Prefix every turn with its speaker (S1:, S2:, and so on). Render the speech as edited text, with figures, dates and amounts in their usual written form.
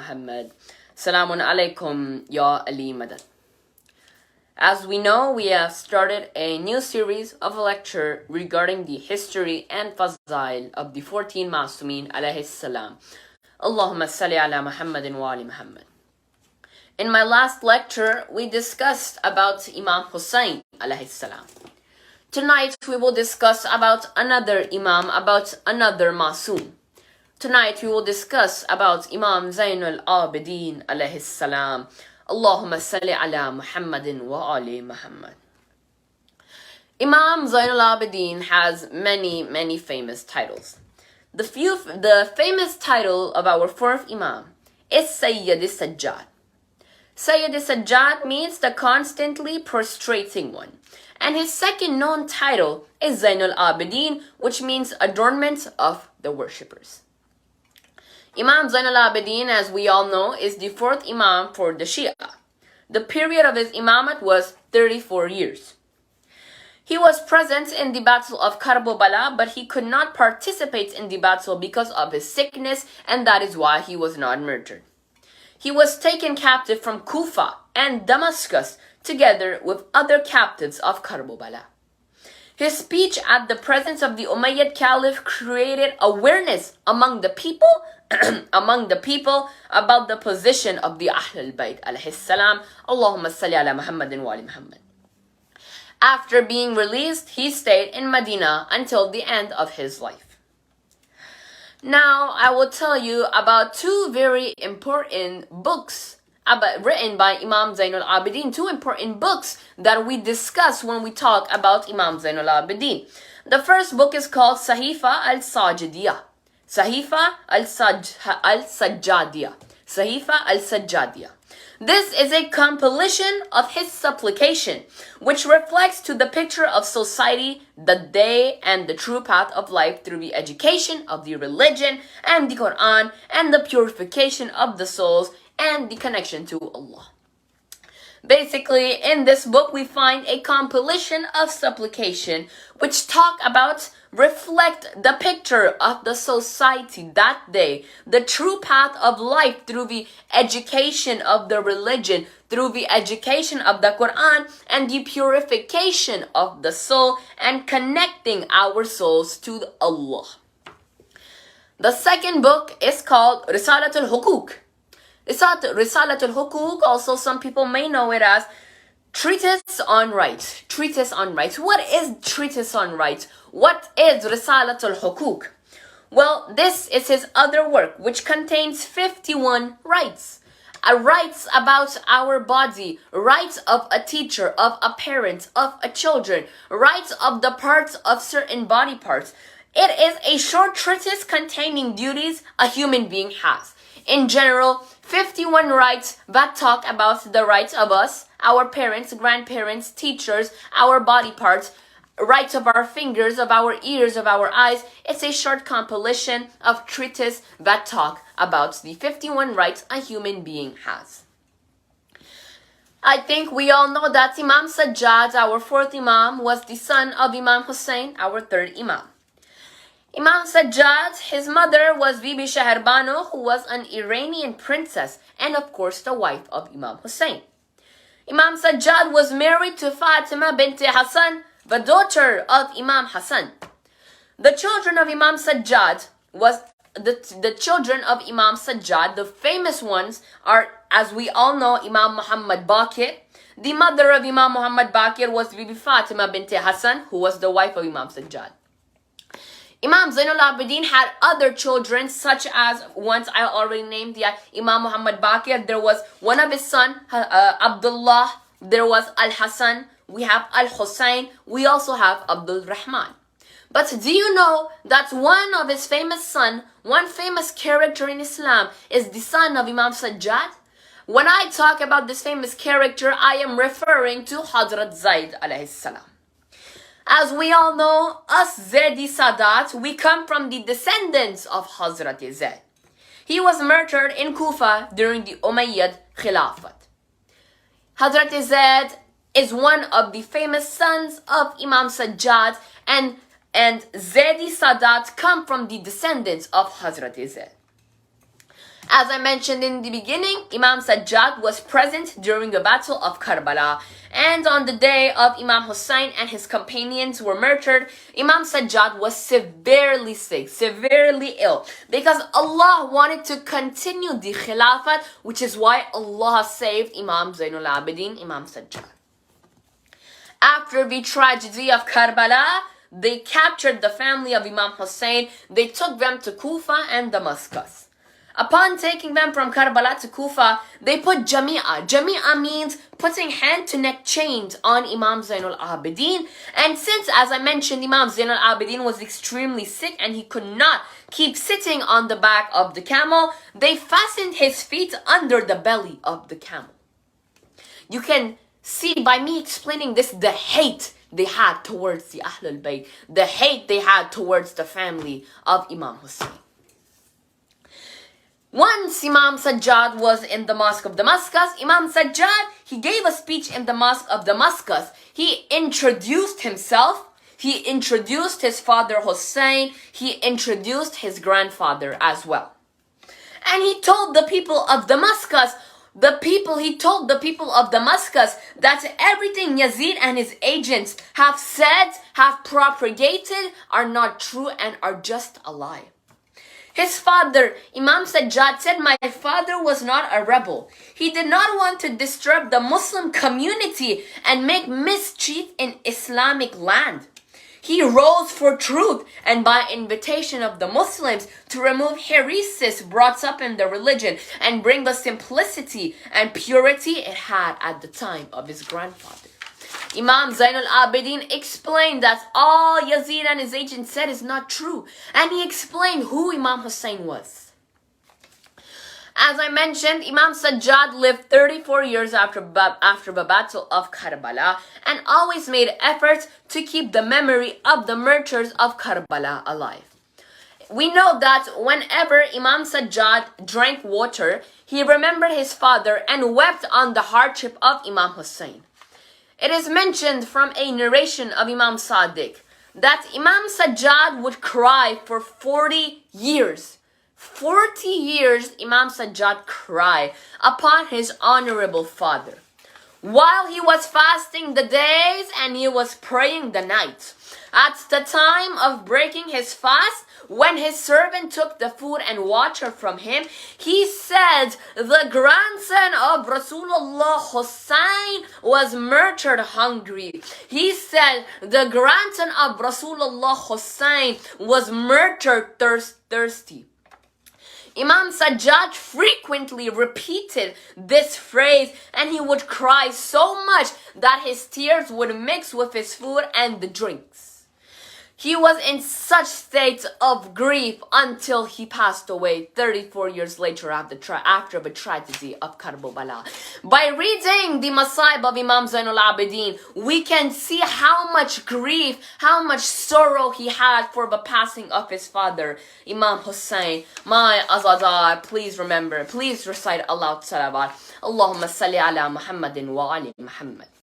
S1: Muhammad. Salamun alaykum ya Ali Madad. As we know, we have started a new series of a lecture regarding the history and Fazael of the 14 Masoomeen alayhi salam. Allahumma salli ala Muhammadin wa ali Muhammad. In my last lecture, we discussed about Imam Hussein alayhi salam. Tonight, we will discuss about another Imam, about another Masoom. Tonight, we will discuss about Imam Zainul Abidin alayhi salam. Allahumma salli ala Muhammadin wa ali Muhammad. Imam Zainul Abidin has many famous titles. The famous title of our fourth Imam is Sajjad Sajjad. Sajjad Sajjad means the constantly prostrating one. And his second known title is Zainul Abidin, which means adornment of the worshippers. Imam Zainul Abidin, as we all know, is the fourth Imam for the Shia. The period of his Imamat was 34 years. He was present in the Battle of Karbala, but he could not participate in the battle because of his sickness, and that is why he was not murdered. He was taken captive from Kufa and Damascus together with other captives of Karbala. His speech at the presence of the Umayyad Caliph created awareness among the people about the position of the Ahlul Bayt alayhi salam. Allahumma salli ala Muhammadin wa ali Muhammad. After being released, he stayed in Medina until the end of his life. Now, I will tell you about two very important books written by Imam Zainul Abidin, two important books that we discuss when we talk about Imam Zainul Abidin. The first book is called Sahifa al-Sajjadiyah. Sahifa al-Sajjadiyah. Sahifa al-Sajjadiyah. This is a compilation of his supplication, which reflects to the picture of society, the day, and the true path of life through the education of the religion and the Quran and the purification of the souls and the connection to Allah. Basically, in this book, we find a compilation of supplication which reflect the picture of the society that day, the true path of life through the education of the religion, through the education of the Quran, and the purification of the soul and connecting our souls to Allah. The second book is called Risalatul Hukuk. Risalatul Hukuk, also some people may know it as Treatise on Rights. Treatise on Rights. What is Treatise on Rights? What is Risalatul Hukuk? Well, this is his other work, which contains 51 rights. Rights about our body, rights of a teacher, of a parent, of a children, rights of the parts of certain body parts. It is a short treatise containing duties a human being has. In general, 51 rights that talk about the rights of us, our parents, grandparents, teachers, our body parts, rights of our fingers, of our ears, of our eyes. It's a short compilation of treatises that talk about the 51 rights a human being has. I think we all know that Imam Sajjad, our fourth Imam, was the son of Imam Hussein, our third Imam. Imam Sajjad, his mother was Bibi Shahrbano, who was an Iranian princess and of course the wife of Imam Hussein. Imam Sajjad was married to Fatima bint Hassan, the daughter of Imam Hassan. The children of Imam Sajjad the famous ones are, as we all know, Imam Muhammad Baqir. The mother of Imam Muhammad Baqir was Bibi Fatima bint Hassan, who was the wife of Imam Sajjad. Imam Zainul Abidin had other children, such as ones I already named, Imam Muhammad Baqir. There was one of his sons, Abdullah. There was Al-Hassan. We have Al-Hussein. We also have Abdul Rahman. But do you know that one of his famous sons, one famous character in Islam, is the son of Imam Sajjad? When I talk about this famous character, I am referring to Hazrat Zaid alayhi salam. As we all know, us Zaidi Sadat, we come from the descendants of Hazrat Zaid. He was murdered in Kufa during the Umayyad Khilafat. Hazrat Zaid is one of the famous sons of Imam Sajjad, and Zaidi Sadat come from the descendants of Hazrat Zaid. As I mentioned in the beginning, Imam Sajjad was present during the Battle of Karbala. And on the day of Imam Hussein and his companions were murdered, Imam Sajjad was severely sick, severely ill, because Allah wanted to continue the Khilafat, which is why Allah saved Imam Zainul Abidin, Imam Sajjad. After the tragedy of Karbala, they captured the family of Imam Hussein. They took them to Kufa and Damascus. Upon taking them from Karbala to Kufa, they put Jami'a. Jami'a means putting hand-to-neck chains on Imam Zainul Abidin. And since, as I mentioned, Imam Zainul Abidin was extremely sick and he could not keep sitting on the back of the camel, they fastened his feet under the belly of the camel. You can see by me explaining this the hate they had towards the Ahlul Bayt, the hate they had towards the family of Imam Hussein. Once Imam Sajjad was in the Mosque of Damascus, Imam Sajjad, he gave a speech in the Mosque of Damascus. He introduced himself, he introduced his father Hussein, he introduced his grandfather as well. And he told the people of Damascus, he told the people of Damascus that everything Yazid and his agents have said, have propagated, are not true and are just a lie. His father, Imam Sajjad, said, "My father was not a rebel. He did not want to disturb the Muslim community and make mischief in Islamic land. He rose for truth and by invitation of the Muslims to remove heresies brought up in the religion and bring the simplicity and purity it had at the time of his grandfather." Imam Zainul Abidin explained that all Yazid and his agents said is not true. And he explained who Imam Hussein was. As I mentioned, Imam Sajjad lived 34 years after the Battle of Karbala and always made efforts to keep the memory of the martyrs of Karbala alive. We know that whenever Imam Sajjad drank water, he remembered his father and wept on the hardship of Imam Hussein. It is mentioned from a narration of Imam Sadiq that Imam Sajjad would cry for 40 years. 40 years Imam Sajjad cried upon his honorable father, while he was fasting the days and he was praying the nights. At the time of breaking his fast, when his servant took the food and water from him, he said, "The grandson of Rasulullah Hussein was murdered hungry." He said, "The grandson of Rasulullah Hussein was murdered thirsty." Imam Sajjad frequently repeated this phrase and he would cry so much that his tears would mix with his food and the drinks. He was in such state of grief until he passed away 34 years later after the tragedy of Karbala. By reading the Masaib of Imam Zainul Abidin, we can see how much grief, how much sorrow he had for the passing of his father, Imam Hussein. My Azadar, please remember, please recite aloud salawat. Allahumma salli ala Muhammadin wa ali Muhammad.